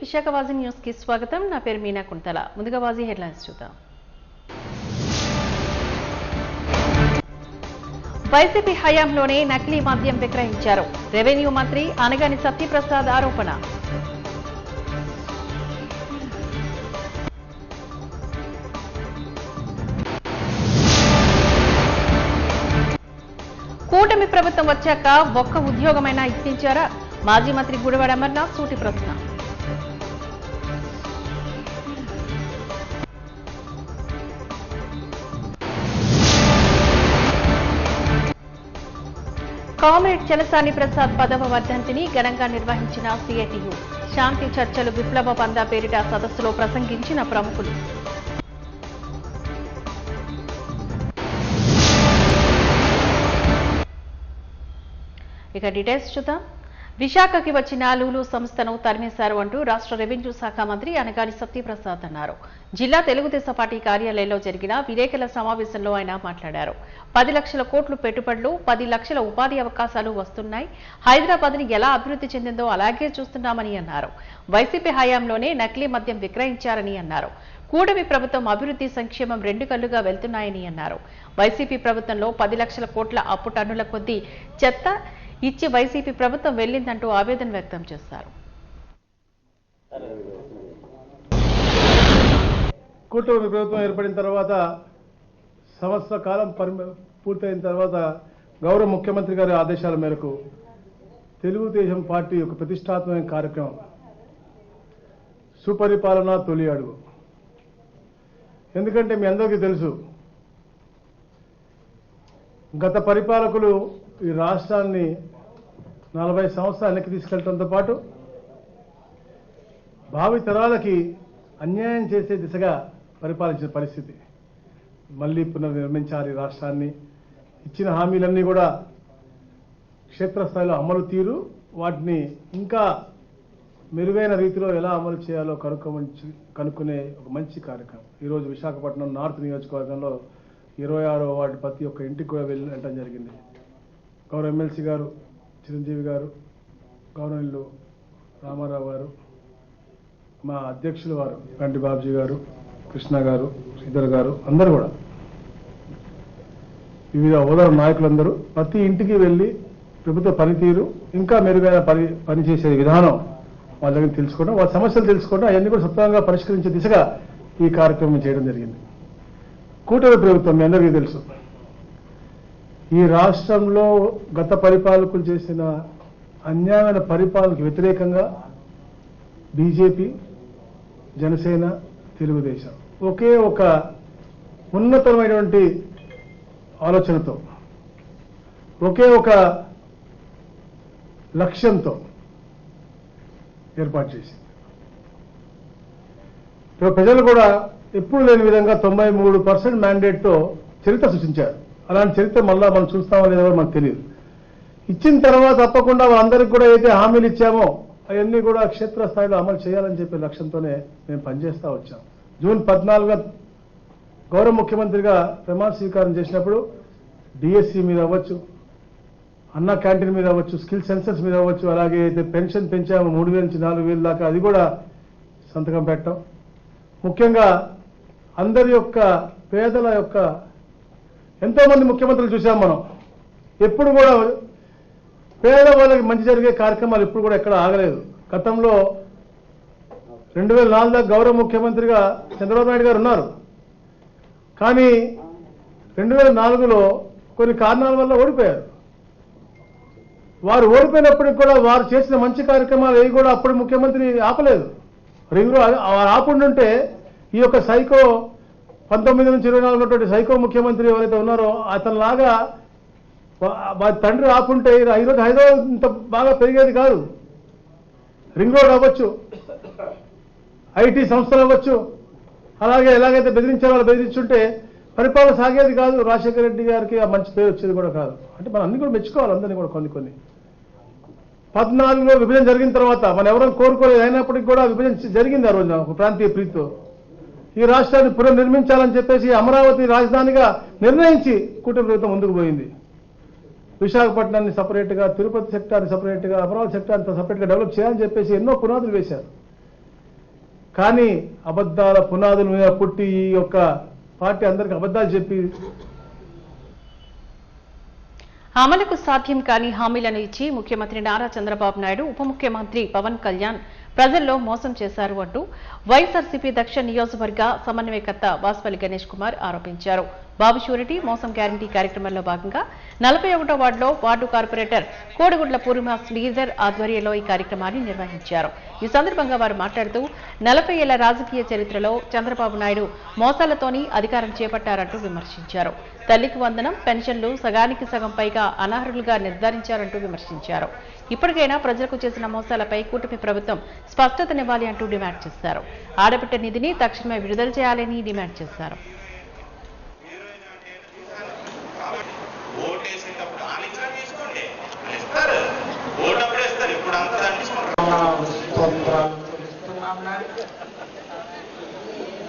Visakha వాజీ news కి స్వాగతం. నా పేరు మీనా కుంతల. ముందుగా వాజీ హెడ్లైన్స్ చూద్దాం. వైసీపీ హయాంలోనే నకిలీ మద్యం విక్రయించారు. రెవెన్యూ మంత్రి అనగాని సత్యప్రసాద్ ఆరోపణ. కూటమి ప్రభుత్వం వచ్చాక ఒక్క ఉద్యోగమైనా ఇప్పించారా? మాజీ మంత్రి గుడివాడ అమర్నాథ్ సూటి ప్రశ్న. కామ్రేడ్ చలసాని ప్రసాద్ 10వ వర్ధంతిని ఘనంగా నిర్వహించిన సిఐటియు. శాంతి చర్చలు విప్లవ పందా పేరిట సదస్సులో ప్రసంగించిన ప్రముఖులు. ఇక డీటెయిల్స్ చూద్దాం. విశాఖకి వచ్చిన లూలు సంస్థను తరిమేశారు అంటూ రాష్ట్ర రెవెన్యూ శాఖ మంత్రి అనగాని సత్యప్రసాద్ అన్నారు. జిల్లా తెలుగుదేశం పార్టీ కార్యాలయంలో జరిగిన విలేకరుల సమావేశంలో ఆయన మాట్లాడారు. 10 లక్షల కోట్లు పెట్టుబడులు, 10 లక్షల ఉపాధి అవకాశాలు వస్తున్నాయి. హైదరాబాద్ని ఎలా అభివృద్ధి చెందిందో అలాగే చూస్తున్నామని అన్నారు. వైసీపీ హయాంలోనే నకిలీ మద్యం విక్రయించారని అన్నారు. కూటమి ప్రభుత్వం అభివృద్ధి సంక్షేమం 2 కళ్లుగా వెళ్తున్నాయని అన్నారు. వైసీపీ ప్రభుత్వంలో 10 లక్షల కోట్ల అప్పు టన్నుల కొద్దీ చెత్త ఇచ్చి వైసీపీ ప్రభుత్వం వెళ్లిందంటూ ఆవేదన వ్యక్తం చేశారు. కూటమి ప్రభుత్వం ఏర్పడిన తర్వాత సంవత్సర కాలం పూర్తయిన తర్వాత గౌరవ ముఖ్యమంత్రి గారి ఆదేశాల మేరకు తెలుగుదేశం పార్టీ ఒక ప్రతిష్టాత్మక కార్యక్రమం సుపరిపాలన తొలి అడుగు. ఎందుకంటే మీ అందరికీ తెలుసు, గత పరిపాలకులు ఈ రాష్ట్రాన్ని 40 సంవత్సరాలు వెనక్కి తీసుకెళ్లడంతో పాటు భావి తరాలకి అన్యాయం చేసే దిశగా పరిపాలించిన పరిస్థితి. మళ్ళీ పునర్నిర్మించాలి రాష్ట్రాన్ని. ఇచ్చిన హామీలన్నీ కూడా క్షేత్రస్థాయిలో అమలు తీరు, వాటిని ఇంకా మెరుగైన రీతిలో ఎలా అమలు చేయాలో కనుక్కునే ఒక మంచి కార్యక్రమం. ఈరోజు విశాఖపట్నం నార్త్ నియోజకవర్గంలో 26వ వార్డు ప్రతి ఒక్క ఇంటికి కూడా వెళ్ళడం జరిగింది. గౌరవ ఎమ్మెల్సీ గారు చిరంజీవి గారు, గౌరవనీయులు రామారావు గారు, మా అధ్యక్షులు వారు గంటి బాబుజీ గారు, కృష్ణ గారు, శ్రీధర్ గారు, అందరూ కూడా వివిధ హోదాల నాయకులందరూ ప్రతి ఇంటికి వెళ్ళి ప్రభుత్వ పనితీరు ఇంకా మెరుగైన పనిచేసే విధానం వాళ్ళ దగ్గర తెలుసుకోవడం, వాళ్ళ సమస్యలు తెలుసుకోవడం, అవన్నీ కూడా సత్వరంగా పరిష్కరించే దిశగా ఈ కార్యక్రమం చేయడం జరిగింది. కూటమి ప్రభుత్వం మీ అందరికీ తెలుసు, ఈ రాష్ట్రంలో గత పరిపాలకులు చేసిన అన్యాయమైన పరిపాలనకు వ్యతిరేకంగా బీజేపీ, జనసేన, తెలుగుదేశం ఒకే ఒక ఉన్నతమైనటువంటి ఆలోచనతో, ఒకే ఒక లక్ష్యంతో ఏర్పాటు చేసింది. ప్రజలు కూడా ఎప్పుడు లేని విధంగా 93% మ్యాండేట్తో చరిత్ర సృష్టించారు. అలాంటి చరిత్ర మళ్ళా మనం చూస్తామో లేదో మనకు తెలియదు. ఇచ్చిన తర్వాత తప్పకుండా వాళ్ళందరికీ కూడా ఏదైతే హామీలు ఇచ్చామో అవన్నీ కూడా క్షేత్రస్థాయిలో అమలు చేయాలని చెప్పే లక్ష్యంతోనే మేము పనిచేస్తూ వచ్చాం. జూన్ 14న గౌరవ ముఖ్యమంత్రిగా ప్రమాణ స్వీకారం చేసినప్పుడు డిఎస్సి మీద అవ్వచ్చు, అన్నా క్యాంటీన్ మీద అవ్వచ్చు, స్కిల్ సెన్సర్స్ మీద అవ్వచ్చు, అలాగే అయితే పెన్షన్ పెంచాము 3,000 నుంచి 4,000 దాకా, అది కూడా సంతకం పెట్టాం. ముఖ్యంగా అందరి యొక్క పేదల యొక్క ఎంతో మంది ముఖ్యమంత్రులు చూసాం మనం. ఎప్పుడు కూడా పేదవాళ్ళకి మంచి జరిగే కార్యక్రమాలు ఎప్పుడు కూడా ఎక్కడ ఆగలేదు. గతంలో 2004 దాకా గౌరవ ముఖ్యమంత్రిగా చంద్రబాబు నాయుడు గారు ఉన్నారు. కానీ 2004లో కొన్ని కారణాల వల్ల ఓడిపోయారు. వారు ఓడిపోయినప్పటికి కూడా వారు చేసిన మంచి కార్యక్రమాలు ఏవి కూడా అప్పుడు ముఖ్యమంత్రి ఆపలేదు. రింగ్లో వారు ఆపుండుంటే ఈ యొక్క సైకో 19 నుంచి 24 ఉన్నటువంటి సైకో ముఖ్యమంత్రి ఎవరైతే ఉన్నారో అతనిలాగా వారి తండ్రి ఆపుంటే ఈరోజు హైదరాబాద్ ఇంత బాగా పెరిగేది కాదు. రింగ్ రోడ్ అవ్వచ్చు, ఐటీ సంస్థలు అవ్వచ్చు, అలాగే ఎలాగైతే బెదిరించారో వాళ్ళు బెదిరించుంటే పరిపాలన సాగేది కాదు. రాజశేఖర రెడ్డి గారికి ఆ మంచి పేరు వచ్చేది కూడా కాదు. అంటే మనం అన్ని కూడా మెచ్చుకోవాలి, అందరినీ కూడా. కొన్ని 14లో విభజన జరిగిన తర్వాత మనం ఎవరైనా కోరుకోలేదు, అయినప్పటికీ కూడా విభజన జరిగింది. ఆ రోజున ఒక ప్రాంతీయ ప్రీతితో ఈ రాష్ట్రాన్ని పునర్నిర్మించాలని చెప్పేసి అమరావతి రాజధానిగా నిర్ణయించి కూటమి ప్రభుత్వం ముందుకు పోయింది. విశాఖపట్నాన్ని సపరేట్గా, తిరుపతి సెక్టార్ని సపరేట్గా, అమరావతి సెక్టార్ని సపరేట్గా డెవలప్ చేయాలని చెప్పేసి ఎన్నో పునాదులు వేశారు. కానీ అబద్ధాల పునాదుల మీద పుట్టి ఈ యొక్క పార్టీ అందరికి అబద్ధాలు చెప్పి అమలుకు సాధ్యం కాని హామీలను ఇచ్చి ముఖ్యమంత్రి నారా చంద్రబాబు నాయుడు ఉప ముఖ్యమంత్రి పవన్ కళ్యాణ్ ప్రజల్లో మోసం చేశారు అంటూ వైఎస్ఆర్సీపీ దక్షిణ నియోజకవర్గ సమన్వయకర్త వాసుపల్లి గణేష్ కుమార్ ఆరోపించారు. బాబు షూరిటీ మోసం గ్యారంటీ కార్యక్రమంలో భాగంగా 41వ వార్డులో వార్డు కార్పొరేటర్ కోడిగుడ్ల పూర్ణిమ శ్రీధర్ ఆధ్వర్యంలో ఈ కార్యక్రమాన్ని నిర్వహించారు. ఈ సందర్భంగా వారు మాట్లాడుతూ 40 ఏళ్ల రాజకీయ చరిత్రలో చంద్రబాబు నాయుడు మోసాలతోని అధికారం చేపట్టారంటూ విమర్శించారు. తల్లికి వందనం, పెన్షన్లు సగానికి సగం పైగా అనర్హులుగా నిర్ధారించారంటూ విమర్శించారు. ఇప్పటికైనా ప్రజలకు చేసిన మోసాలపై కూటమి ప్రభుత్వం స్పష్టతనివ్వాలి అంటూ డిమాండ్ చేశారు. ఆడబిడ్డ నిధిని తక్షణమే విడుదల చేయాలని డిమాండ్ చేశారు.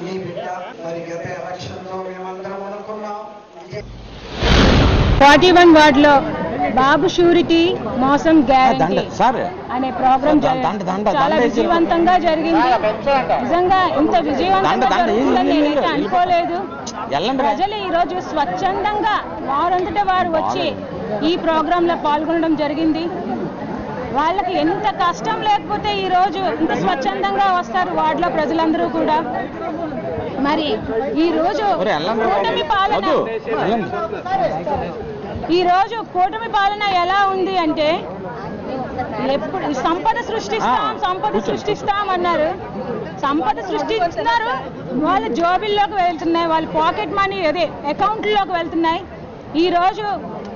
మీ బిడ్డ మరి గత ఎలక్షన్లో మేమందరం అనుకున్నాం 41 వార్డులో బాబు షూరిటీ మోసం గ్యారంటీ అనే ప్రోగ్రామ్ చాలా విజయవంతంగా జరిగింది. నిజంగా ఇంత విజయవంతంగా జరుగుతుందని నేనైతే అనుకోలేదు. ప్రజలు ఈ రోజు స్వచ్ఛందంగా వారంతటా వారు వచ్చి ఈ ప్రోగ్రాంలో పాల్గొనడం జరిగింది. వాళ్ళకి ఎంత కష్టం లేకపోతే ఈ రోజు ఇంత స్వచ్ఛందంగా వస్తారు వార్డులో ప్రజలందరూ కూడా. మరి ఈ రోజు కూటమి పాలన ఎలా ఉంది అంటే ఎప్పుడు సంపద సృష్టిస్తాం అన్నారు. సంపద సృష్టిస్తున్నారు, వాళ్ళ జోబిల్లోకి వెళ్తున్నాయి, వాళ్ళ పాకెట్ మనీ అదే అకౌంట్లోకి వెళ్తున్నాయి. ఈ రోజు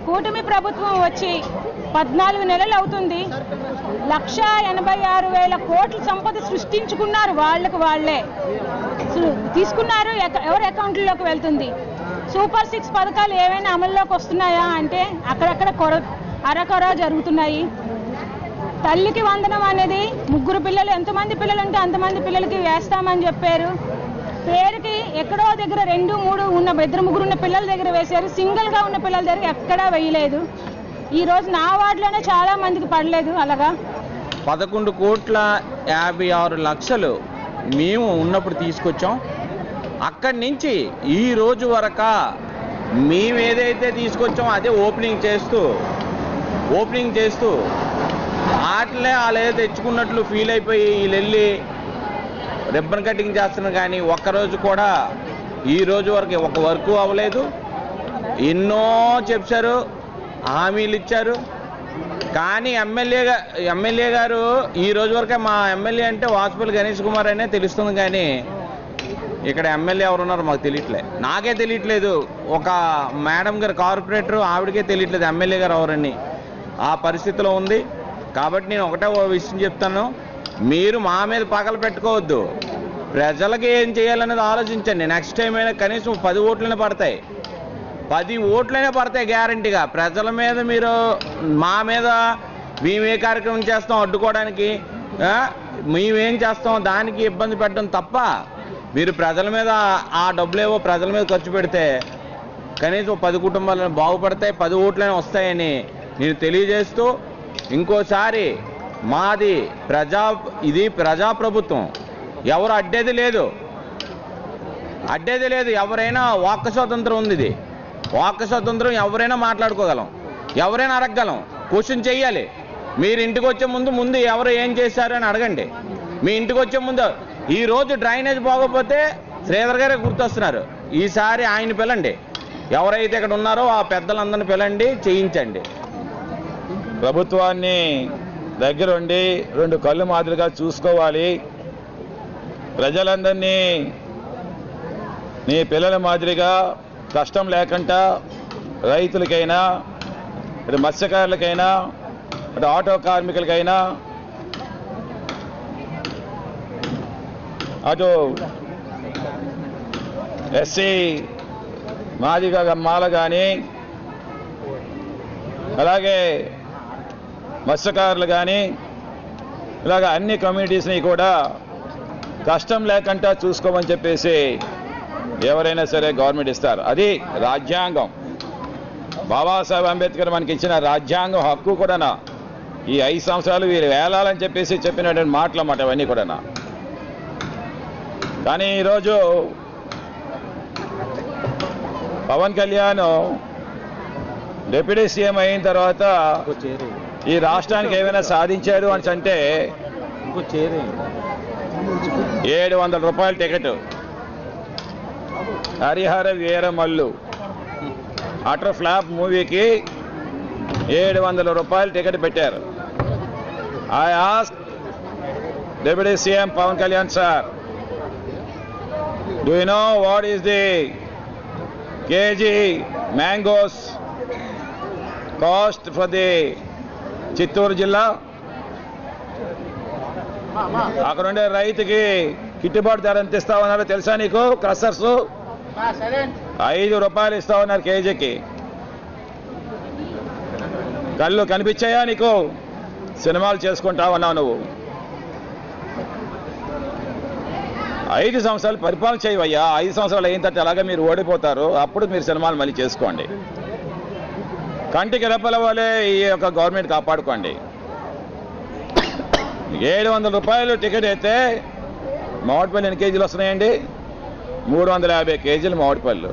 కూటమి ప్రభుత్వం వచ్చి 14 నెలలు అవుతుంది. 1,86,000 కోట్ల సంపద సృష్టించుకున్నారు. వాళ్ళే తీసుకున్నారు, ఎవరి అకౌంట్లోకి వెళ్తుంది. సూపర్ 6 పథకాలు ఏమైనా అమల్లోకి వస్తున్నాయా అంటే అక్కడక్కడ అరకొర జరుగుతున్నాయి. తల్లికి వందనం అనేది 3 పిల్లలు, ఎంతమంది పిల్లలు ఉంటే అంతమంది పిల్లలకి వేస్తామని చెప్పారు. పేరుకి ఎక్కడో దగ్గర 2, 3 ఉన్న 2, 3 ఉన్న పిల్లల దగ్గర వేశారు. సింగిల్గా ఉన్న పిల్లల దగ్గర ఎక్కడా వేయలేదు. ఈ రోజు నా వార్డులోనే చాలా మందికి పడలేదు. అలాగా 11,56,00,000 మేము ఉన్నప్పుడు తీసుకొచ్చాం. అక్కడి నుంచి ఈ రోజు వరకు మేము ఏదైతే తీసుకొచ్చామో అదే ఓపెనింగ్ చేస్తూ వాటిలే వాళ్ళే తెచ్చుకున్నట్లు ఫీల్ అయిపోయి వీళ్ళు వెళ్ళి రిబ్బన్ కటింగ్ చేస్తున్నారు. కానీ ఒక్కరోజు కూడా ఈ రోజు వరకు ఒక వర్క్ అవ్వలేదు. ఎన్నో చెప్పారు, హామీలు ఇచ్చారు. కానీ ఎమ్మెల్యే గారు ఈ రోజు వరకే మా ఎమ్మెల్యే అంటే వాసుపల్లి గణేష్ కుమార్ అనే తెలుస్తుంది. కానీ ఇక్కడ ఎమ్మెల్యే ఎవరున్నారో మాకు తెలియట్లే, నాకే తెలియట్లేదు. ఒక మేడం గారు కార్పొరేటర్ ఆవిడకే తెలియట్లేదు ఎమ్మెల్యే గారు ఎవరని. ఆ పరిస్థితిలో ఉంది. కాబట్టి నేను ఒకటే విషయం చెప్తాను, మీరు మా మీద పగలు పెట్టుకోవద్దు. ప్రజలకి ఏం చేయాలనేది ఆలోచించండి. నెక్స్ట్ టైం అయినా కనీసం 10 ఓట్లనే పడతాయి, 10 ఓట్లైనా పడతాయి గ్యారంటీగా. ప్రజల మీద మీరు మా మీద మేమే కార్యక్రమం చేస్తాం అడ్డుకోవడానికి, మేమేం చేస్తాం దానికి ఇబ్బంది పెట్టడం తప్ప మీరు ప్రజల మీద ఆ డబ్బులేవో ప్రజల మీద ఖర్చు పెడితే కనీసం 10 కుటుంబాలను బాగుపడతాయి, 10 ఓట్లైనా వస్తాయని నేను తెలియజేస్తూ, ఇంకోసారి మాది ఇది ప్రజాప్రభుత్వం, ఎవరు అడ్డేది లేదు. ఎవరైనా వాక్ స్వాతంత్రం ఉంది. ఇది వాక్ స్వాతంత్రం, ఎవరైనా మాట్లాడుకోగలం, ఎవరైనా అడగగలం, క్వశ్చన్ చెయ్యాలి. మీరు ఇంటికి వచ్చే ముందు ఎవరు ఏం చేశారు అని అడగండి. మీ ఇంటికి వచ్చే ముందు ఈరోజు డ్రైనేజ్ బాగోకపోతే శ్రీధర్ గారే గుర్తొస్తున్నారు. ఈసారి ఆయన పిలండి, ఎవరైతే ఇక్కడ ఉన్నారో ఆ పెద్దలందరినీ పిలండి, చేయించండి. ప్రభుత్వాన్ని దగ్గరుండి 2 కళ్ళు మాదిరిగా చూసుకోవాలి. ప్రజలందరినీ నీ పిల్లల మాదిరిగా కష్టం లేకుండా రైతులకైనా, ఇటు మత్స్యకారులకైనా, ఇటు ఆటో కార్మికులకైనా, అటు ఎస్సీ మాదిగా మాల కానీ, అలాగే మత్స్యకారులు కానీ, ఇలాగ అన్ని కమ్యూనిటీస్ని కూడా కష్టం లేకుండా చూసుకోమని చెప్పేసి ఎవరైనా సరే గవర్నమెంట్ ఇస్తారు. అది రాజ్యాంగం. బాబాసాహెబ్ అంబేద్కర్ మనకి ఇచ్చిన రాజ్యాంగం హక్కు కూడా. ఈ 5 సంవత్సరాలు వీరు వేలాలని చెప్పేసి చెప్పినటువంటి మాటలు అన్నమాట ఇవన్నీ కూడా. కానీ ఈరోజు పవన్ కళ్యాణ్ డిప్యూటీ సీఎం అయిన తర్వాత ఈ రాష్ట్రానికి ఏమైనా సాధించాడు అని అంటే 700 రూపాయల ticket, Harihara Veeramallu utter flop మూవీకి 700 రూపాయల టికెట్ పెట్టారు. I ask deputy CM Pawan Kalyan sir, do you know what is the kg mangoes cost for the Chittoor జిల్లా? అక్కడ ఉండే రైతుకి గిట్టుబాటు ధర ఎంత ఇస్తా ఉన్నారో తెలుసా నీకు? క్రషర్స్ 5 రూపాయలు ఇస్తా ఉన్నారు కేజీకి. కళ్ళు కనిపించాయా నీకు? సినిమాలు చేసుకుంటా ఉన్నావు నువ్వు. 5 సంవత్సరాలు పరిపాలన చేయవయ్యా. 5 సంవత్సరాలు అయిన తర్వాత అలాగే మీరు ఓడిపోతారు. అప్పుడు మీరు సినిమాలు మళ్ళీ చేసుకోండి. కంటికి రెప్పల వలె ఈ యొక్క గవర్నమెంట్ కాపాడుకోండి. 700 రూపాయలు టికెట్ అయితే మామిడిపల్లి ఎన్ని కేజీలు వస్తున్నాయండి? 350 కేజీలు మామిడిపళ్ళు.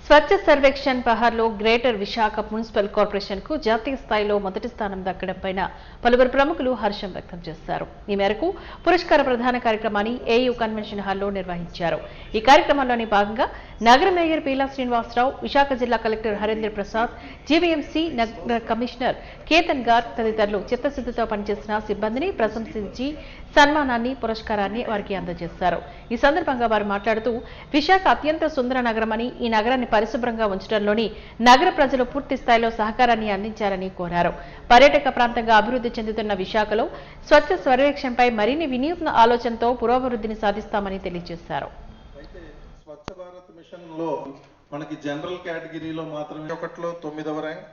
స్వచ్ఛ సర్వేక్షణ్ పహార్లో గ్రేటర్ విశాఖ మున్సిపల్ కార్పొరేషన్ కు జాతీయ స్థాయిలో మొదటి స్థానం దక్కడం పైన పలువురు ప్రముఖులు హర్షం వ్యక్తం చేశారు. ఈ మేరకు పురస్కార ప్రధాన కార్యక్రమాన్ని ఏయూ కన్వెన్షన్ హాల్లో నిర్వహించారు. ఈ కార్యక్రమంలోని భాగంగా నగర మేయర్ పీలా శ్రీనివాసరావు, విశాఖ జిల్లా కలెక్టర్ హరేంద్ర ప్రసాద్, జీవీఎంసీ నగర కమిషనర్ కేతన్ గార్గ్ తదితరులు చిత్తశుద్ధితో పనిచేసిన సిబ్బందిని ప్రశంసించి సన్మానాన్ని, పురస్కారాన్ని వారికి అందజేశారు. ఈ సందర్భంగా వారు మాట్లాడుతూ, విశాఖ అత్యంత సుందర నగరమని, ఈ నగరాన్ని పరిశుభ్రంగా ఉంచడంలోని నగర ప్రజలు పూర్తి స్థాయిలో సహకారాన్ని అందించాలని కోరారు. పర్యాటక ప్రాంతంగా అభివృద్ధి చెందుతున్న విశాఖలో స్వచ్ఛ సర్వేక్షణపై మరిన్ని వినూత్న ఆలోచనతో పురోభివృద్ధిని సాధిస్తామని తెలియజేశారు. స్వచ్ఛ భారత్ మిషన్ లో మనకి జనరల్ కేటగిరీలో మాత్రమే 1లో 9వ ర్యాంక్,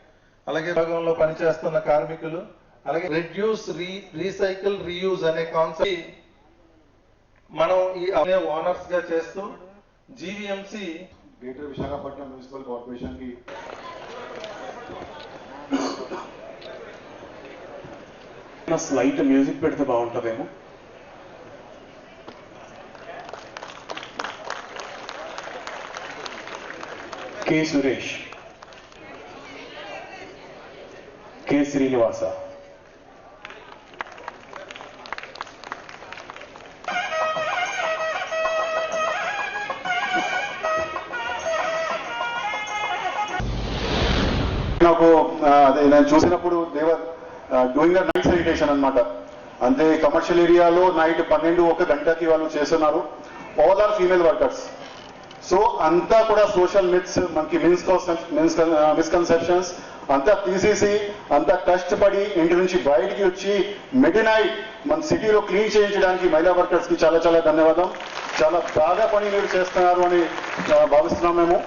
అలాగే భాగంలో పనిచేస్తున్న కార్మికులు, అలాగే రెడ్యూస్, రీసైకిల్, రీయూజ్ అనే కాన్సెప్ట్ మనం ఈ ఓనర్స్ గా చేస్తూ GVMC greater Visakhapatnam municipal corporation की స్లైట్ మ్యూజిక్ పెడితే బాగుంటుందేమో. కె సురేష్, కె శ్రీనివాస, నాకు అదే నేను చూసినప్పుడు దేవర్ డూయింగ్ ద నైట్ శానిటేషన్ అన్నమాట. అంతే కమర్షియల్ ఏరియాలో నైట్ 12-1 గంటకి వాళ్ళు చేస్తున్నారు. All or female workers. So అంతా కూడా సోషల్ మిత్స్, మనకి మిస్కన్సెప్షన్స్ అంతా తీసేసి, అంతా కష్టపడి ఇంటి నుంచి బయటికి వచ్చి మిడ్ నైట్ మన సిటీలో క్లీన్ చేయించడానికి మహిళా వర్కర్స్ కి చాలా చాలా ధన్యవాదం. చాలా బాగా పని మీరు చేస్తున్నారు అని భావిస్తున్నాం మేము.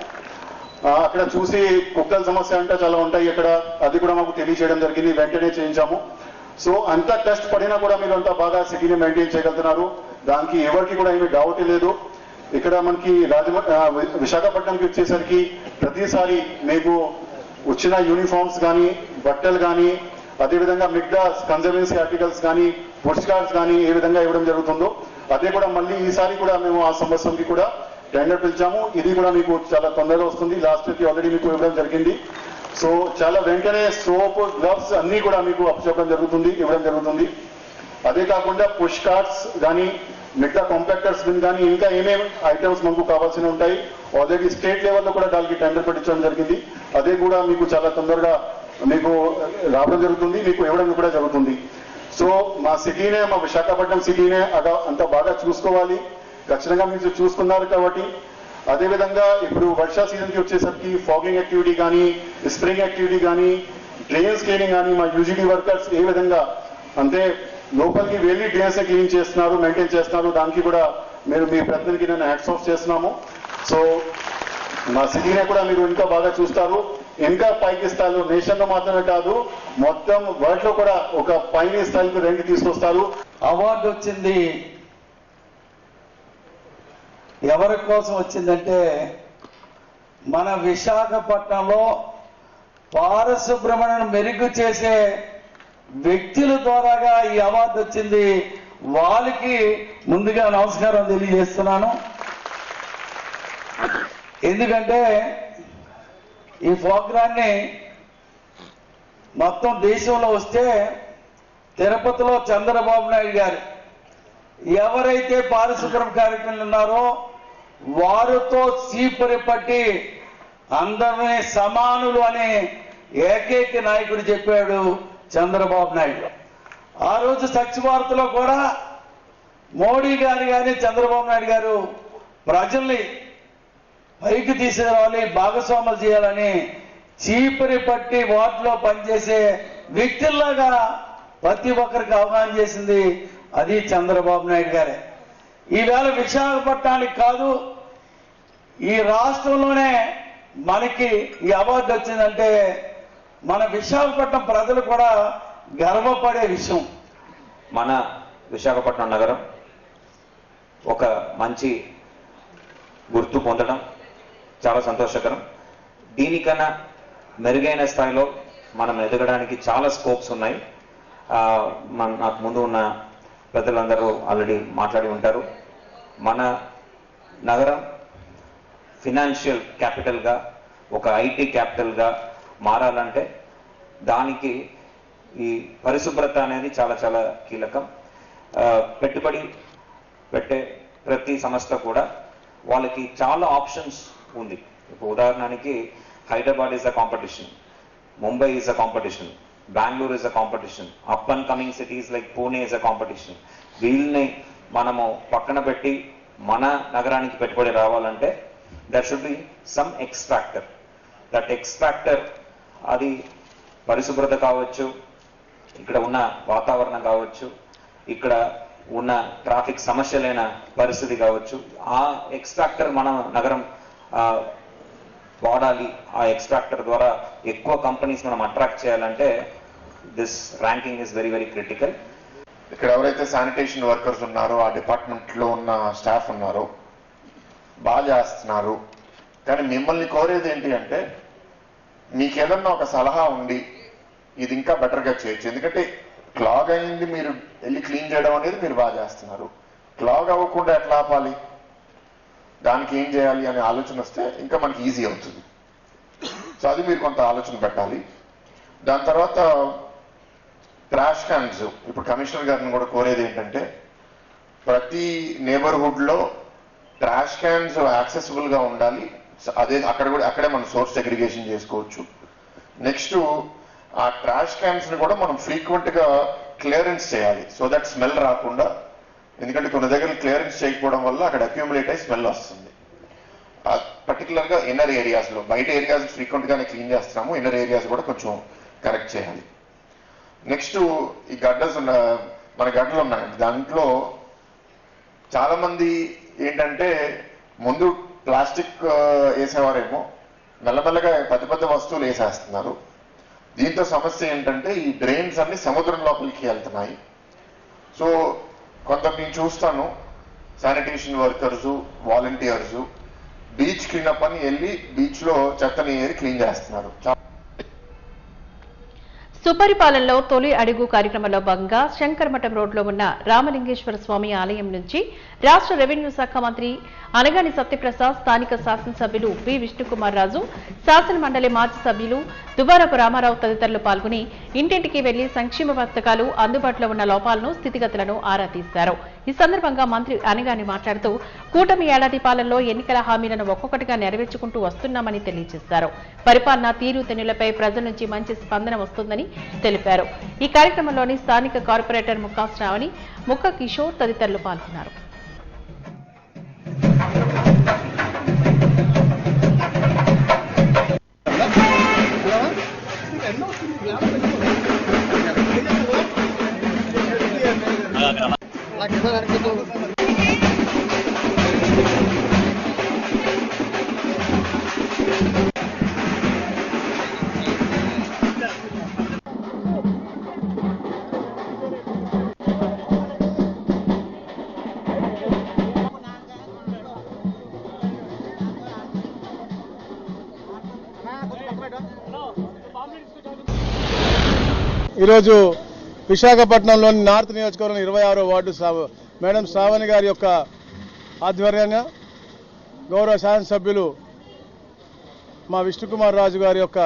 అక్కడ చూసి కుక్కల సమస్య అంటే చాలా ఉంటాయి అక్కడ, అది కూడా మాకు తెలియజేయడం జరిగింది, వెంటనే చేయించాము. సో అంతా కష్టపడినా కూడా మీరు అంతా బాగా సిటీని మెయింటైన్ చేయగలుగుతున్నారు, దానికి ఎవరికి కూడా ఏమీ డౌట్ లేదు. ఇక్కడ మనకి విశాఖపట్నంకి వచ్చేసరికి ప్రతిసారి మీకు వచ్చిన యూనిఫామ్స్ కానీ, బట్టలు కానీ, అదేవిధంగా మిగతా కన్జర్వెన్సీ ఆర్టికల్స్ కానీ, పుష్ కార్డ్స్ కానీ ఏ విధంగా ఇవ్వడం జరుగుతుందో అదే కూడా మళ్ళీ ఈసారి కూడా మేము ఆ సంవత్సరంకి కూడా టెండర్ పిలిచాము. ఇది కూడా మీకు చాలా తొందరగా వస్తుంది. లాస్ట్ ఇయర్కి ఆల్రెడీ మీకు ఇవ్వడం జరిగింది. సో చాలా వెంటనే సోప్, గ్లవ్స్ అన్నీ కూడా మీకు అప్పచెప్పడం జరుగుతుంది, ఇవ్వడం జరుగుతుంది. అదే కాకుండా పుష్ కార్డ్స్ కానీ, మిగతా కాంపాక్టర్స్ బిన్ కానీ, ఇంకా ఏమేమి ఐటమ్స్ మనకు కావాల్సి ఉంటాయి ఆల్రెడీ స్టేట్ లెవెల్లో కూడా దానికి టెండర్ పెట్టించడం జరిగింది. అదే కూడా మీకు చాలా తొందరగా మీకు రావడం జరుగుతుంది, మీకు ఇవ్వడం కూడా జరుగుతుంది. సో మా సిటీనే, మా విశాఖపట్నం సిటీనే అంత బాగా చూసుకోవాలి. ఖచ్చితంగా మీరు చూసుకున్నారు కాబట్టి. అదేవిధంగా ఇప్పుడు వర్షా సీజన్కి వచ్చేసరికి ఫాగింగ్ యాక్టివిటీ కానీ, స్ప్రింగ్ యాక్టివిటీ కానీ, డ్రైన్స్ క్లీనింగ్ కానీ మా యూజీడీ వర్కర్స్ ఏ విధంగా అంటే లోపలికి వెళ్ళి డ్రైన్స్ క్లీన్ చేస్తున్నారు, మెయింటైన్ చేస్తున్నారు, దానికి కూడా మీరు మీ ప్రతినిధికి నేను హ్యాట్స్ ఆఫ్ చేస్తున్నాము. సో మా సిటీనే కూడా మీరు ఇంకా బాగా చూస్తారు, ఇంకా పైకి స్థాయిలో నేషన్లో మాత్రమే కాదు మొత్తం వరల్డ్ లో కూడా ఒక పైన స్థాయికి ర్యాంక్ తీసుకొస్తారు. అవార్డు వచ్చింది ఎవరి కోసం వచ్చిందంటే మన విశాఖపట్నంలో పారిశుభ్రమను మెరుగు చేసే వ్యక్తుల ద్వారాగా ఈ అవార్డు వచ్చింది. వాళ్ళకి ముందుగా నమస్కారం తెలియజేస్తున్నాను. ఎందుకంటే ఈ ప్రోగ్రాన్ని మొత్తం దేశంలో వస్తే తిరుపతిలో చంద్రబాబు నాయుడు గారు ఎవరైతే పారిశుభ్రం కార్యక్రమాలు ఉన్నారో వారితో చీపురి పట్టి అందరినీ సమానులు అనే ఏకైక నాయకుడు చెప్పాడు చంద్రబాబు నాయుడు. ఆ రోజు స్వచ్ఛ భారత్లో కూడా మోడీ గారు కానీ చంద్రబాబు నాయుడు గారు ప్రజల్ని పైకి తీసుకురావాలి, భాగస్వాములు చేయాలని చీపురి పట్టి వాటిలో పనిచేసే వ్యక్తుల్లాగా ప్రతి ఒక్కరికి అవగాహన చేసింది అది చంద్రబాబు నాయుడు గారే. ఈవేళ విశాఖపట్నానికి కాదు, ఈ రాష్ట్రంలోనే మనకి ఈ అవార్డు వచ్చిందంటే మన విశాఖపట్నం ప్రజలు కూడా గర్వపడే విషయం. మన విశాఖపట్నం నగరం ఒక మంచి గుర్తు పొందడం చాలా సంతోషకరం. దీనికన్నా మెరుగైన స్థాయిలో మనం ఎదగడానికి చాలా స్కోప్స్ ఉన్నాయి. నాకు ముందు ఉన్న పెద్దలందరూ ఆల్రెడీ మాట్లాడి ఉంటారు. మన నగరం ఫినాన్షియల్ క్యాపిటల్గా, ఒక ఐటీ క్యాపిటల్గా మారాలంటే దానికి ఈ పరిశుభ్రత అనేది చాలా చాలా కీలకం. పెట్టుబడి పెట్టే ప్రతి సంస్థ కూడా వాళ్ళకి చాలా ఆప్షన్స్ ఉంది. ఇప్పుడు ఉదాహరణకి Hyderabad is a competition, Mumbai is a competition, Bengaluru is a competition, up and coming cities like Pune is a competition. వీళ్ళని మనము పక్కన పెట్టి మన నగరానికి పెట్టుబడి రావాలంటే there should be some X factor. That X factor అది పరిశుభ్రత కావచ్చు, ఇక్కడ ఉన్న వాతావరణం కావచ్చు, ఇక్కడ ఉన్న ట్రాఫిక్ సమస్యలైన పరిస్థితి కావచ్చు. ఆ ఎక్స్ ఫ్యాక్టర్ మన నగరం వాడాలి. ఆ ఎక్స్ ఫ్యాక్టర్ ద్వారా ఎక్కువ కంపెనీస్ మనం అట్రాక్ట్ చేయాలంటే this ranking is very very critical. ఇక్కడ ఎవరైతే శానిటేషన్ వర్కర్స్ ఉన్నారో, ఆ డిపార్ట్మెంట్లో ఉన్న స్టాఫ్ ఉన్నారో బాగా చేస్తున్నారు. కానీ మిమ్మల్ని కోరేది ఏంటి అంటే మీకు ఏదన్నా ఒక సలహా ఉండి ఇది ఇంకా బెటర్గా చేయొచ్చు. ఎందుకంటే క్లాగ్ అయింది, మీరు వెళ్ళి క్లీన్ చేయడం అనేది మీరు బాగా చేస్తున్నారు. క్లాగ్ అవ్వకుండా ఎట్లా ఆపాలి, దానికి ఏం చేయాలి అనే ఆలోచన వస్తే ఇంకా మనకి ఈజీ అవుతుంది. సో అది మీరు కొంత ఆలోచన పెట్టాలి. దాని తర్వాత ట్రాష్ క్యాన్స్, ఇప్పుడు కమిషనర్ గారిని కూడా కోరేది ఏంటంటే ప్రతి నేబర్హుడ్లో ట్రాష్ క్యాన్స్ యాక్సెసిబుల్గా ఉండాలి. అదే అక్కడే మనం సోర్స్ సెగ్రిగేషన్ చేసుకోవచ్చు. నెక్స్ట్ ఆ ట్రాష్ క్యాన్స్ని కూడా మనం ఫ్రీక్వెంట్గా క్లియరెన్స్ చేయాలి, సో దట్ స్మెల్ రాకుండా. ఎందుకంటే కొన్ని దగ్గర క్లియరెన్స్ చేయకపోవడం వల్ల అక్కడ అక్యూములేట్ అయ్యి స్మెల్ వస్తుంది. పర్టికులర్గా ఇన్నర్ ఏరియాస్లో, బయట ఏరియాస్ ఫ్రీక్వెంట్గానే క్లీన్ చేస్తున్నాము, ఇన్నర్ ఏరియాస్ కూడా కొంచెం కరెక్ట్ చేయాలి. నెక్స్ట్ ఈ మన గడ్డలు ఉన్నాయి, దాంట్లో చాలామంది ఏంటంటే ముందు ప్లాస్టిక్ వేసేవారేమో మెల్లమెల్లగా పెద్ద పెద్ద వస్తువులు వేసేస్తున్నారు. దీంతో సమస్య ఏంటంటే ఈ డ్రైన్స్ అన్ని సముద్రం లోపలికి వెళ్తున్నాయి. సో కొంత నేను చూస్తాను sanitation workers, volunteers beach cleanup అని వెళ్ళి బీచ్లో చెత్తని ఏరి క్లీన్ చేస్తున్నారు. సుపరిపాలనలో తొలి అడుగు కార్యక్రమంలో భాగంగా శంకరమఠం రోడ్లో ఉన్న రామలింగేశ్వర స్వామి ఆలయం నుంచి రాష్ట్ర రెవెన్యూ శాఖ మంత్రి అనగాని సత్యప్రసాద్, స్థానిక శాసనసభ్యులు బి విష్ణుకుమార్ రాజు, శాసన మండలి మాజీ సభ్యులు దుబారపు రామారావు తదితరులు పాల్గొని ఇంటింటికి వెళ్లి సంక్షేమ పథకాలు అందుబాటులో ఉన్న లోపాలను, స్థితిగతులను ఆరా తీశారు. ఈ సందర్భంగా మంత్రి అనగాని మాట్లాడుతూ కూటమి ఏడాది పాలనలో ఎన్నికల హామీలను ఒక్కొక్కటిగా నెరవేర్చుకుంటూ వస్తున్నామని తెలియజేశారు. పరిపాలన తీరుతెన్నులపై ప్రజల నుంచి మంచి స్పందన వస్తుందని తెలిపారు. ఈ కార్యక్రమంలోని స్థానిక కార్పొరేటర్ ముక్కా శ్రావణి, ముక్క కిషోర్ తదితరులు పాల్గొన్నారు. ఈరోజు విశాఖపట్నంలోని నార్త్ నియోజకవర్గం 26వ వార్డు మేడం శ్రావణి గారి యొక్క ఆధ్వర్యంగా గౌరవ శాసనసభ్యులు మా విష్ణుకుమార్ రాజు గారి యొక్క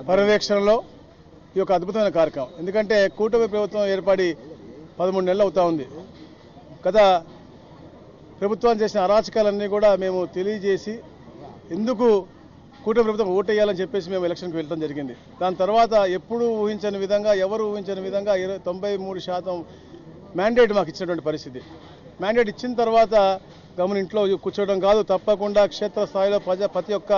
పర్యవేక్షణలో ఈ యొక్క అద్భుతమైన కార్యక్రమం. ఎందుకంటే కూటమి ప్రభుత్వం ఏర్పడి 13 నెలలు అవుతా ఉంది. గత ప్రభుత్వం చేసిన అరాచకాలన్నీ కూడా మేము తెలియజేసి ఎందుకు కూటమి ప్రభుత్వం ఓటేయాలని చెప్పేసి మేము ఎలక్షన్కి వెళ్ళడం జరిగింది. దాని తర్వాత ఎప్పుడూ ఊహించని విధంగా, ఎవరు ఊహించని విధంగా 93% మ్యాండేట్ మాకు ఇచ్చినటువంటి పరిస్థితి. మ్యాండేట్ ఇచ్చిన తర్వాత గమని ఇంట్లో కూర్చోవడం కాదు, తప్పకుండా క్షేత్రస్థాయిలో ప్రతి ఒక్క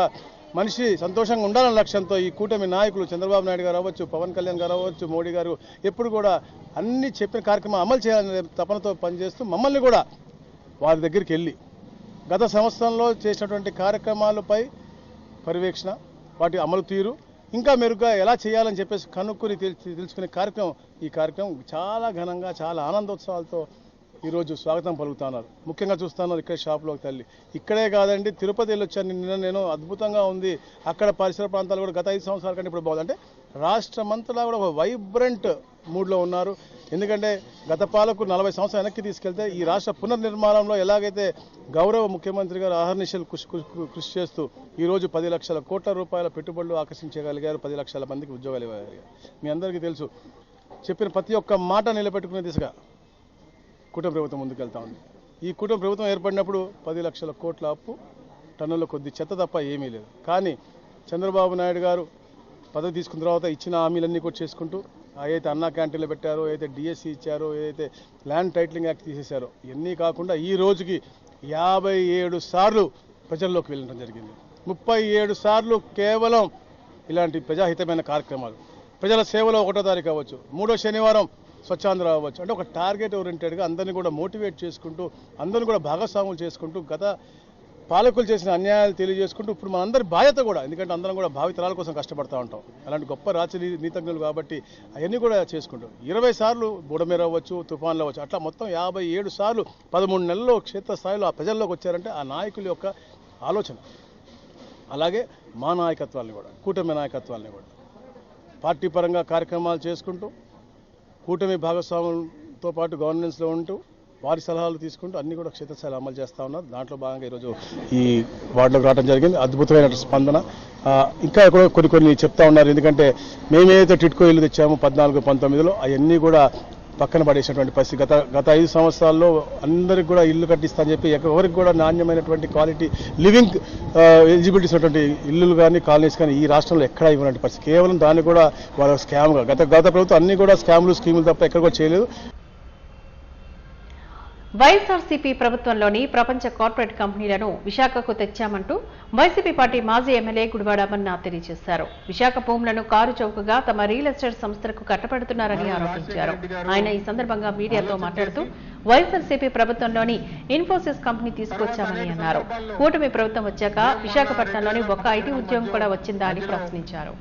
మనిషి సంతోషంగా ఉండాలన్న లక్ష్యంతో ఈ కూటమి నాయకులు చంద్రబాబు నాయుడు గారు అవ్వచ్చు, పవన్ కళ్యాణ్ గారు అవ్వచ్చు, మోడీ గారు ఎప్పుడు కూడా అన్ని చెప్పిన కార్యక్రమం అమలు చేయాలనే తపనతో పనిచేస్తూ మమ్మల్ని కూడా వారి దగ్గరికి వెళ్ళి గత సంవత్సరంలో చేసినటువంటి కార్యక్రమాలపై పర్యవేక్షణ, వాటి అమలు తీరు ఇంకా మెరుగ్గా ఎలా చేయాలని చెప్పేసి కనుక్కొని తెలుసుకునే కార్యక్రమం. ఈ కార్యక్రమం చాలా ఘనంగా, చాలా ఆనందోత్సవాలతో ఈరోజు స్వాగతం పలుకుతున్నారు. ముఖ్యంగా చూస్తున్నారు ఇక్కడ షాప్లోకి తల్లి. ఇక్కడే కాదండి, తిరుపతి వెళ్ళొచ్చాను నిన్న నేను, అద్భుతంగా ఉంది. అక్కడ పరిసర ప్రాంతాలు కూడా గత 5 సంవత్సరాల కంటే ఇప్పుడు బాగుంది. అంటే రాష్ట్రమంతటా కూడా ఒక వైబ్రెంట్ మూడ్లో ఉన్నారు. ఎందుకంటే గత పాలకు 40 సంవత్సరాలు వెనక్కి తీసుకెళ్తే ఈ రాష్ట్ర పునర్నిర్మాణంలో ఎలాగైతే గౌరవ ముఖ్యమంత్రి గారు అహర్నిశలు కృషి చేస్తూ ఈరోజు 10 లక్షల కోట్ల రూపాయల పెట్టుబడులు ఆకర్షించగలిగారు, 10 లక్షల మందికి ఉద్యోగాలు ఇవ్వగలిగారు. మీ అందరికీ తెలుసు, చెప్పిన ప్రతి ఒక్క మాట నిలబెట్టుకునే దిశగా కూటమి ప్రభుత్వం ముందుకెళ్తా ఉంది. ఈ కూటమి ప్రభుత్వం ఏర్పడినప్పుడు 10 లక్షల కోట్ల అప్పు, టన్నుల కొద్ది చెత్త తప్ప ఏమీ లేదు. కానీ చంద్రబాబు నాయుడు గారు పదవి తీసుకున్న తర్వాత ఇచ్చిన హామీలన్నీ కూడా చేసుకుంటూ ఏదైతే అన్నా క్యాంటీన్లు పెట్టారో, ఏదైతే డిఎస్సి ఇచ్చారో, ఏదైతే ల్యాండ్ టైటిలింగ్ యాక్ట్ తీసేశారో, ఇవన్నీ కాకుండా ఈ రోజుకి 57 సార్లు ప్రజల్లోకి వెళ్ళడం జరిగింది. 37 సార్లు కేవలం ఇలాంటి ప్రజాహితమైన కార్యక్రమాలు, ప్రజల సేవలో 1వ తారీఖు అవ్వచ్చు, 3వ శనివారం స్వచ్ఛాంధ్ర అవ్వచ్చు. అంటే ఒక టార్గెట్ ఓరియంటెడ్గా అందరినీ కూడా మోటివేట్ చేసుకుంటూ, అందరినీ కూడా భాగస్వాములు చేసుకుంటూ, గత పాలకులు చేసిన అన్యాయాలు తెలియజేసుకుంటూ ఇప్పుడు మనందరి బాధ్యత కూడా, ఎందుకంటే అందరం కూడా భావితరాల కోసం కష్టపడతా ఉంటాం. అలాంటి గొప్ప నీతజ్ఞులు కాబట్టి అవన్నీ కూడా చేసుకుంటూ 20 సార్లు బుడమేర అవ్వచ్చు, తుఫాన్లు అవ్వచ్చు, అట్లా మొత్తం 57 సార్లు 13 నెలల్లో క్షేత్రస్థాయిలో ఆ ప్రజల్లోకి వచ్చారంటే ఆ నాయకుల యొక్క ఆలోచన. అలాగే మా నాయకత్వాన్ని కూడా, కూటమి నాయకత్వాన్ని కూడా పార్టీ పరంగా కార్యక్రమాలు చేసుకుంటూ, కూటమి భాగస్వాములతో పాటు గవర్నెన్స్లో ఉంటూ, వారి సలహాలు తీసుకుంటూ అన్ని కూడా క్షేత్రస్థాయిలో అమలు చేస్తూ ఉన్నారు. దాంట్లో భాగంగా ఈరోజు ఈ వార్డులోకి రావడం జరిగింది. అద్భుతమైన స్పందన. ఇంకా కొన్ని చెప్తా ఉన్నారు. ఎందుకంటే మేమేదైతే టిట్కో ఇల్లు తెచ్చామో 14-19లో అవన్నీ కూడా పక్కన పడేసినటువంటి పరిస్థితి. గత 5 సంవత్సరాల్లో అందరికి కూడా ఇల్లు కట్టిస్తానని చెప్పి ఎవరికి కూడా నాణ్యమైనటువంటి క్వాలిటీ లివింగ్ ఎలిజిబిలిటీస్ ఉన్నటువంటి ఇల్లులు కానీ కాలనీస్ కానీ ఈ రాష్ట్రంలో ఎక్కడా ఇవ్వనటువంటి పరిస్థితి. కేవలం దాన్ని కూడా వాళ్ళ స్కామ్గా గత ప్రభుత్వం అన్ని కూడా స్కామ్లు స్కీములు తప్ప ఎక్కడ కూడా చేయలేదు. వైఎస్ఆర్సీపీ ప్రభుత్వంలోని ప్రపంచ కార్పొరేట్ కంపెనీలను విశాఖకు తెచ్చామంటూ వైసీపీ పార్టీ మాజీ ఎమ్మెల్యే గుడివాడ అమర్నాథ్ తెలియజేశారు. విశాఖ భూములను కారు చౌకగా తమ రియల్ ఎస్టేట్ సంస్థలకు కట్టబెడుతున్నారని ఆరోపించారు. ఆయన ఈ సందర్భంగా మీడియాతో మాట్లాడుతూ వైఎస్ఆర్సీపీ ప్రభుత్వంలోని ఇన్ఫోసిస్ కంపెనీ తీసుకొచ్చామని అన్నారు. కూటమి ప్రభుత్వం వచ్చాక విశాఖపట్నంలోని ఒక్క ఐటీ ఉద్యోగం కూడా వచ్చిందా అని ప్రశ్నించారు.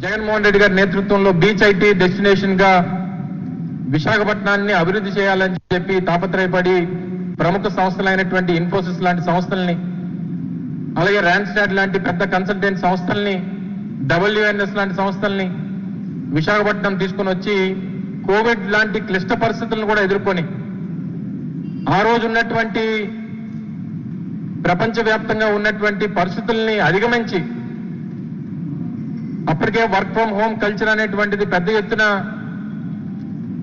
జగన్మోహన్ రెడ్డి గారి నేతృత్వంలో బీచ్ ఐటీ డెస్టినేషన్ గా విశాఖపట్నాన్ని అభివృద్ధి చేయాలని చెప్పి తాపత్రయపడి ప్రముఖ సంస్థలైనటువంటి ఇన్ఫోసిస్ లాంటి సంస్థల్ని, అలాగే ర్యాన్స్టాడ్ లాంటి పెద్ద కన్సల్టెంట్ సంస్థల్ని, WNS లాంటి సంస్థల్ని విశాఖపట్నం తీసుకుని వచ్చి కోవిడ్ లాంటి క్లిష్ట పరిస్థితులను కూడా ఎదుర్కొని ఆ రోజు ఉన్నటువంటి ప్రపంచవ్యాప్తంగా ఉన్నటువంటి పరిస్థితుల్ని అధిగమించి అప్పటికే వర్క్ ఫ్రం హోమ్ కల్చర్ అనేటువంటిది పెద్ద ఎత్తున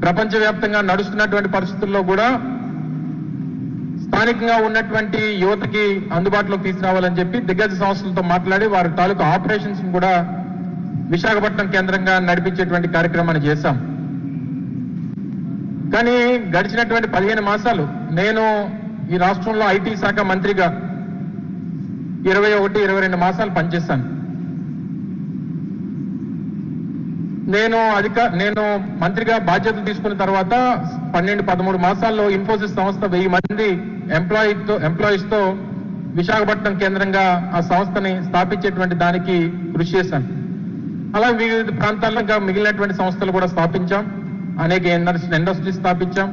ప్రపంచవ్యాప్తంగా నడుస్తున్నటువంటి పరిస్థితుల్లో కూడా స్థానికంగా ఉన్నటువంటి యువతకి అందుబాటులోకి తీసుకురావాలని చెప్పి దిగ్గజ సంస్థలతో మాట్లాడి వారి తాలూకు ఆపరేషన్స్ కూడా విశాఖపట్నం కేంద్రంగా నడిపించేటువంటి కార్యక్రమాన్ని చేశాం. కానీ గడిచినటువంటి 15 మాసాలు నేను ఈ రాష్ట్రంలో ఐటీ శాఖ మంత్రిగా 21-22 మాసాలు పనిచేశాను. నేను మంత్రిగా బాధ్యతలు తీసుకున్న తర్వాత 12-13 మాసాల్లో ఇన్ఫోసిస్ సంస్థ 1000 మంది ఎంప్లాయీస్ తో విశాఖపట్నం కేంద్రంగా ఆ సంస్థని స్థాపించేటువంటి దానికి కృషి చేశాను. అలా వివిధ ప్రాంతాల్లో ఇంకా మిగిలినటువంటి సంస్థలు కూడా స్థాపించాం. అనేక ఇండస్ట్రీ స్థాపించాం.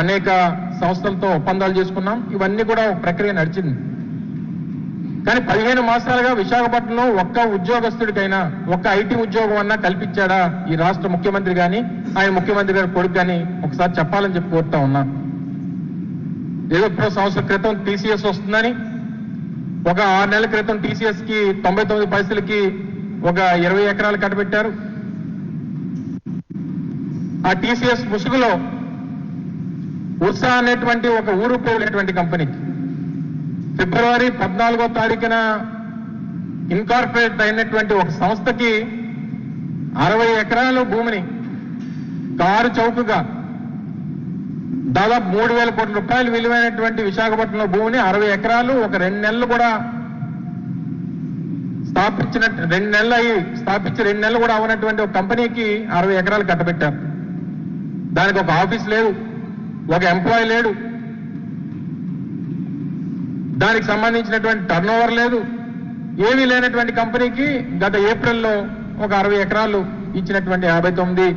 అనేక సంస్థలతో ఒప్పందాలు చేసుకున్నాం. ఇవన్నీ కూడా ఒక ప్రక్రియ నడిచింది. కానీ 15 మాసాలుగా విశాఖపట్నంలో ఒక్క ఉద్యోగస్తుడికైనా ఒక్క ఐటీ ఉద్యోగం అన్నా కల్పించాడా ఈ రాష్ట్ర ముఖ్యమంత్రి కానీ ఆయన ముఖ్యమంత్రి గారి కొడుకు కానీ ఒకసారి చెప్పాలని చెప్పి కోరుతా ఉన్నా. ఏదో సంవత్సరం క్రితం టీసీఎస్ వస్తుందని ఒక 6 నెలల క్రితం టీసీఎస్ కి 99 పైసలకి ఒక 20 ఎకరాలు కట్టబెట్టారు. ఆ టీసీఎస్ ముసుగులో ఉత్సా అనేటువంటి ఒక ఊరు పోలేటువంటి కంపెనీకి ఫిబ్రవరి 14వ తారీఖున ఇన్కార్పొరేట్ అయినటువంటి ఒక సంస్థకి 60 ఎకరాల భూమిని కారు చౌకగా దాదాపు 3,000 కోట్ల రూపాయలు విలువైనటువంటి విశాఖపట్నంలో భూమిని 60 ఎకరాలు ఒక 2 నెలలు కూడా స్థాపించి 2 నెలలు కూడా అవనటువంటి ఒక కంపెనీకి 60 ఎకరాలు కట్టబెట్టారు. దానికి ఒక ఆఫీస్ లేదు, ఒక ఎంప్లాయీ లేడు, దానికి సంబంధించినటువంటి టర్నోవర్ లేదు, ఏమీ లేనటువంటి కంపెనీకి గత ఏప్రిల్లో ఒక 60 ఎకరాలు ఇచ్చినటువంటి 59.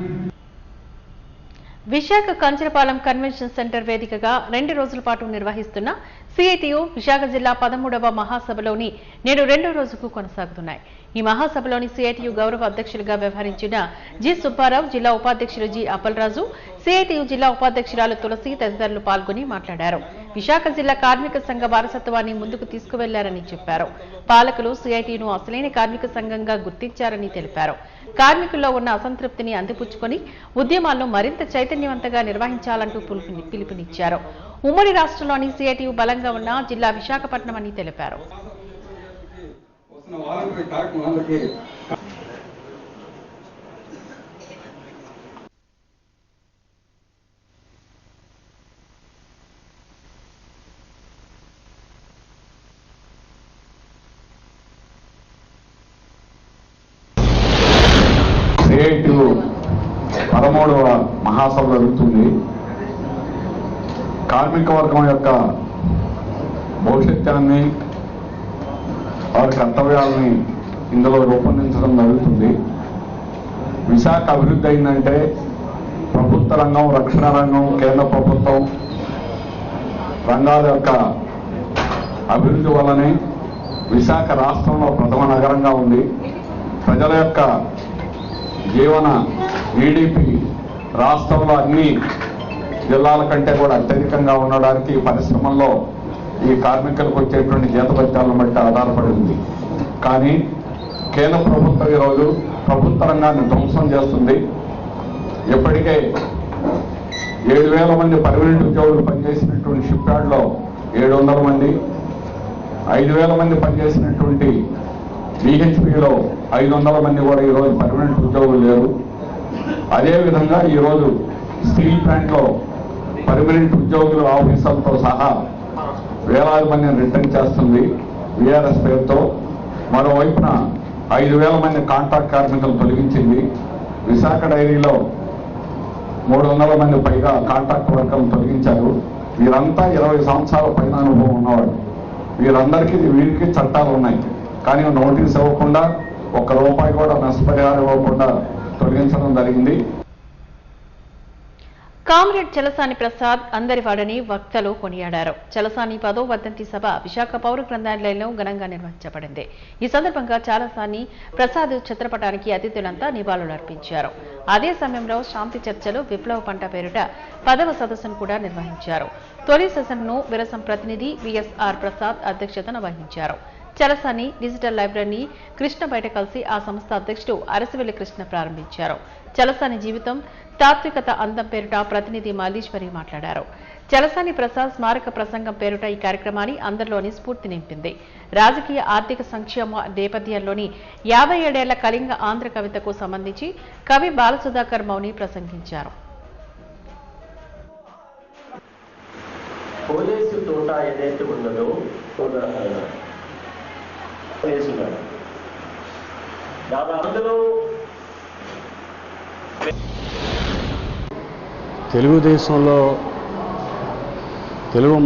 విశాఖ కంచరపాలెం కన్వెన్షన్ సెంటర్ వేదికగా 2 రోజుల పాటు నిర్వహిస్తున్న సిఐటియు విశాఖ జిల్లా 13వ మహాసభలోని నేడు 2వ రోజుకు కొనసాగుతున్నాయి. ఈ మహాసభలోని సిఐటియు గౌరవ అధ్యక్షులుగా వ్యవహరించిన జి సుబ్బారావు, జిల్లా ఉపాధ్యక్షులు జి అప్పలరాజు, సిఐటియు జిల్లా ఉపాధ్యక్షురాలు తులసి తదితరులు పాల్గొని మాట్లాడారు. విశాఖ జిల్లా కార్మిక సంఘ వారసత్వాన్ని ముందుకు తీసుకువెళ్లారని చెప్పారు. పాలకులు సిఐటియును అసలైన కార్మిక సంఘంగా గుర్తించారని తెలిపారు. కార్మికుల్లో ఉన్న అసంతృప్తిని అందిపుచ్చుకొని ఉద్యమాలను మరింత చైతన్యవంతంగా నిర్వహించాలంటూ పిలుపునిచ్చారు. ఉమ్మడి రాష్ట్రంలోని సిఐటియు బలంగా ఉన్న జిల్లా విశాఖపట్నం అని తెలిపారు. సిఐటియు 13వ మహాసభ జరుగుతుంది. కార్మిక వర్గం యొక్క భవిష్యత్తుని వారి కర్తవ్యాలని ఇందులో రూపొందించడం జరుగుతుంది. విశాఖ అభివృద్ధి అయిందంటే ప్రభుత్వ రంగం, రక్షణ రంగం, కేంద్ర ప్రభుత్వం రంగాల యొక్క అభివృద్ధి వల్లనే విశాఖ రాష్ట్రంలో ప్రథమ నగరంగా ఉంది. ప్రజల యొక్క జీవన జీడిపి రాష్ట్రంలో అన్ని జిల్లాల కంటే కూడా అత్యధికంగా ఉండడానికి పరిశ్రమల్లో ఈ కార్మికులకు వచ్చేటువంటి జీతభత్యాలను బట్టి ఆధారపడి ఉంది. కానీ కేంద్ర ప్రభుత్వం ఈరోజు ప్రభుత్వ రంగాన్ని ధ్వంసం చేస్తుంది. ఇప్పటికే 7,000 మంది పర్మనెంట్ ఉద్యోగులు పనిచేసినటువంటి షిప్ యార్డ్లో 700 మంది, 5,000 మంది పనిచేసినటువంటి BHPలో 500 మంది కూడా ఈరోజు పర్మనెంట్ ఉద్యోగులు లేరు. అదేవిధంగా ఈరోజు స్టీల్ ప్లాంట్లో పర్మనెంట్ ఉద్యోగులు ఆఫీసర్లతో సహా వేలాది మందిని రిటర్న్ చేస్తుంది వీఆర్ఎస్ పేరుతో. మరోవైపున 5,000 మంది కాంట్రాక్ట్ కార్మికులు తొలగించింది. విశాఖ డైరీలో 300 మంది పైగా కాంట్రాక్ట్ వర్కర్లు తొలగించారు. వీరంతా 20 సంవత్సరాల పైన అనుభవం ఉన్నవాడు. వీరికి చట్టాలు ఉన్నాయి, కానీ నోటీస్ ఇవ్వకుండా ₹1 కూడా నష్టపరిహారం ఇవ్వకుండా తొలగించడం జరిగింది. కామ్రేడ్ చలసాని ప్రసాద్ అందరివాడని వక్తలు కొనియాడారు. చలసాని 10వ వర్ధంతి సభ విశాఖ పౌర గ్రంథాలయంలో ఘనంగా నిర్వహించబడింది. ఈ సందర్భంగా చలసాని ప్రసాద్ చిత్రపటానికి అతిథులంతా నివాళులర్పించారు. అదే సమయంలో శాంతి చర్చలు విప్లవ పంట పేరిట 10వ సదస్సును కూడా నిర్వహించారు. తొలి సెషన్ను విరసం ప్రతినిధి విఎస్ఆర్ ప్రసాద్ అధ్యక్షతన వహించారు. చలసాని డిజిటల్ లైబ్రరీని కృష్ణ బయట కలిసి ఆ సంస్థ అధ్యక్షుడు అరసివెల్లి కృష్ణ ప్రారంభించారు. చలసాని జీవితం తాత్వికత అందం పేరుట ప్రతినిధి మల్లీశ్వరి మాట్లాడారు. చలసాని ప్రసాద్ స్మారక ప్రసంగం పేరుట ఈ కార్యక్రమాన్ని అందరిలోని స్ఫూర్తి నింపింది. రాజకీయ ఆర్థిక సంక్షేమ నేపథ్యంలోని 57 ఏళ్ల కళింగ ఆంధ్ర కవితకు సంబంధించి కవి బాలసుధాకర్ మౌని ప్రసంగించారు. పోలీసు తోట ఏదైతే ఉన్నదో అందులో తెలుగుదేశంలో తెలుగు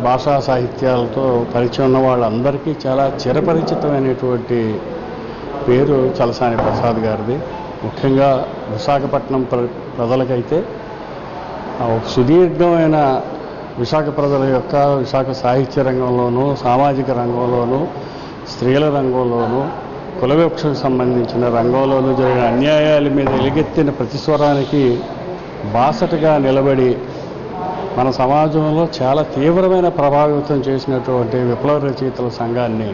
భాషా సాహిత్యాలతో పరిచయం ఉన్న వాళ్ళందరికీ చాలా చిరపరిచితమైనటువంటి పేరు చలసాని ప్రసాద్ గారిది. ముఖ్యంగా విశాఖపట్నం ప్రజలకైతే ఒక సుదీర్ఘమైన విశాఖ ప్రజల యొక్క విశాఖ సాహిత్య రంగంలోనూ సామాజిక రంగంలోనూ స్త్రీల రంగంలోనూ కుల వివక్షకు సంబంధించిన రంగంలోనూ జరిగిన అన్యాయాల మీద ఎలుగెత్తిన ప్రతిస్వరానికి బాసటగా నిలబడి మన సమాజంలో చాలా తీవ్రమైన ప్రభావితం చేసినటువంటి విప్లవ రచయితల సంఘాన్ని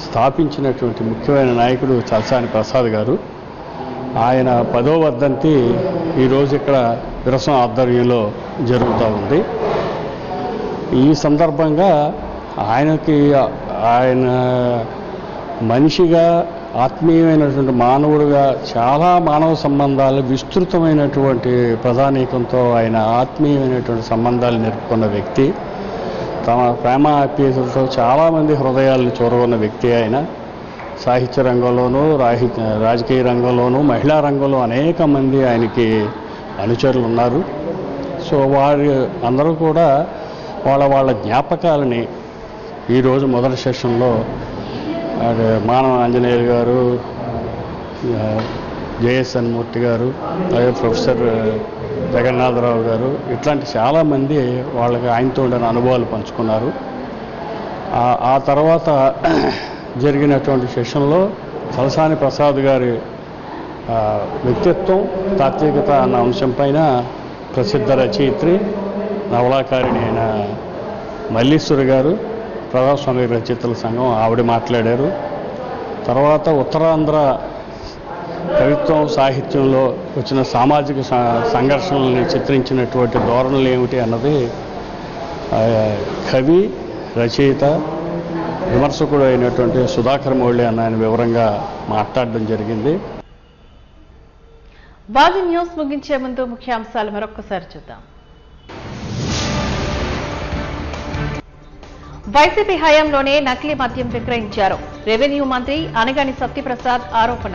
స్థాపించినటువంటి ముఖ్యమైన నాయకుడు చలసాని ప్రసాద్ గారు. ఆయన 10వ వర్ధంతి ఈరోజు ఇక్కడ విరసం ఆధ్వర్యంలో జరుగుతూ ఉంది. ఈ సందర్భంగా ఆయన మనిషిగా ఆత్మీయమైనటువంటి మానవుడిగా చాలా మానవ సంబంధాలు విస్తృతమైనటువంటి ప్రధానికంతో ఆయన ఆత్మీయమైనటువంటి సంబంధాలు నెరుపుకున్న వ్యక్తి. తమ ప్రేమ ఆప్యాయతలతో చాలామంది హృదయాలను చూరగొన్న వ్యక్తి. ఆయన సాహిత్య రంగంలోనూ రాజకీయ రంగంలోనూ మహిళా రంగంలో అనేక మంది ఆయనకి అనుచరులు ఉన్నారు. సో వారి అందరూ కూడా వాళ్ళ జ్ఞాపకాలని ఈరోజు మొదటి సెషన్లో మానవ ఆంజనేయులు గారు, జేఎస్ఎన్ మూర్తి గారు, అలాగే ప్రొఫెసర్ జగన్నాథరావు గారు ఇట్లాంటి చాలామంది వాళ్ళకి ఆయనతో ఉండిన అనుభవాలు పంచుకున్నారు. ఆ తర్వాత జరిగినటువంటి సెషన్లో చలసాని ప్రసాద్ గారి వ్యక్తిత్వం, తాత్వికత అన్న అంశంపైన ప్రసిద్ధ రచయిత్రి నవలాకారిణి అయిన మల్లీశ్వరి గారు, ప్రజాస్వామ్య రచయితల సంఘం ఆవిడ మాట్లాడారు. తర్వాత ఉత్తరాంధ్ర కవిత్వం సాహిత్యంలో వచ్చిన సామాజిక సంఘర్షణల్ని చిత్రించినటువంటి ధోరణులు ఏమిటి అన్నది కవి, రచయిత, విమర్శకుడు అయినటువంటి సుధాకర్ మౌళి అన్న ఆయన వివరంగా మాట్లాడడం జరిగింది. బాజీ న్యూస్ ముగించే ముందు ముఖ్యాంశాలు మరొక్కసారి చూద్దాం. వైసీపీ హయాంలోనే నకిలీ మద్యం విక్రయించారు. రెవెన్యూ మంత్రి అనగాని సత్యప్రసాద్ ఆరోపణ.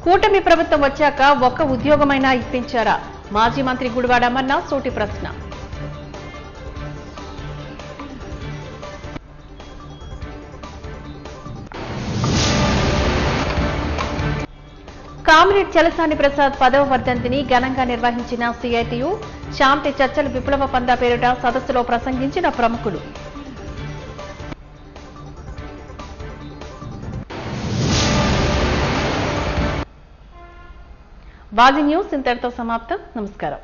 కూటమి ప్రభుత్వం వచ్చాక ఒక్క ఉద్యోగమైనా ఇప్పించారా? మాజీ మంత్రి గుడివాడ అమర్నాథ్ సూటి ప్రశ్న. కామ్రేడ్ చలసాని ప్రసాద్ 10వ వర్ధంతిని ఘనంగా నిర్వహించిన సిఐటియు. శాంతి చర్చలు విప్లవ పందా పేరిట సదస్సులో ప్రసంగించిన ప్రముఖులు. బాజీ న్యూస్ ఇంతటితో సమాప్తం. నమస్కారం.